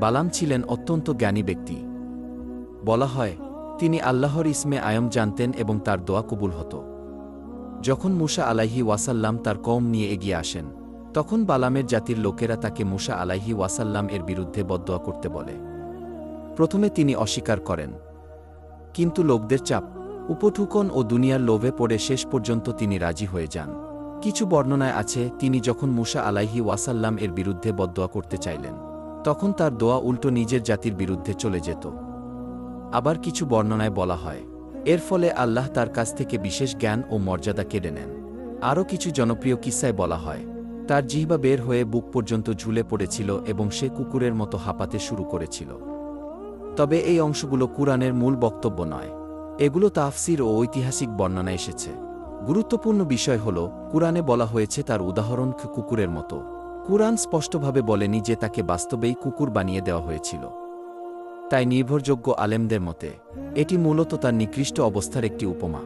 বালাম ছিলেন অত্যন্ত জ্ঞানী ব্যক্তি। বলা হয়, তিনি আল্লাহর ইসমে আয়ম জানতেন এবং তার দোয়া কবুল হতো। যখন মুসা আলাইহি ওয়াসাল্লাম তার কওম নিয়ে এগিয়ে আসেন, তখন বালামের জাতির লোকেরা তাকে মুসা আলাইহি ওয়াসাল্লাম এর বিরুদ্ধে বদদোয়া করতে বলে। প্রথমে তিনি অস্বীকার করেন, কিন্তু লোকদের চাপ, উপঢৌকন ও দুনিয়ার লোভে পড়ে শেষ পর্যন্ত তিনি রাজি হয়ে যান। কিছু বর্ণনায় আছে, তিনি যখন মুসা আলাইহি ওয়াসাল্লাম এর বিরুদ্ধে বদদোয়া করতে চাইলেন, তখন তার দোয়া উল্টো নিজের জাতির বিরুদ্ধে চলে যেত। আবার কিছু বর্ণনায় বলা হয়, এর ফলে আল্লাহ তার কাছ থেকে বিশেষ জ্ঞান ও মর্যাদা কেড়ে নেন। আরও কিছু জনপ্রিয় কিস্সায় বলা হয়, তার জিহ্বা বের হয়ে বুক পর্যন্ত ঝুলে পড়েছিল এবং সে কুকুরের মতো হাঁপাতে শুরু করেছিল। তবে এই অংশগুলো কুরআনের মূল বক্তব্য নয়, এগুলো তাফসির ও ঐতিহাসিক বর্ণনা এসেছে। গুরুত্বপূর্ণ বিষয় হল, কুরআনে বলা হয়েছে তার উদাহরণ কুকুরের মতো। কুরআন স্পষ্টভাবে বলেনি যে তাকে বাস্তবেই কুকুর বানিয়ে দেওয়া হয়েছিল। তাই নির্ভরযোগ্য আলেমদের মতে এটি মূলত তার নিকৃষ্ট অবস্থার একটি উপমা।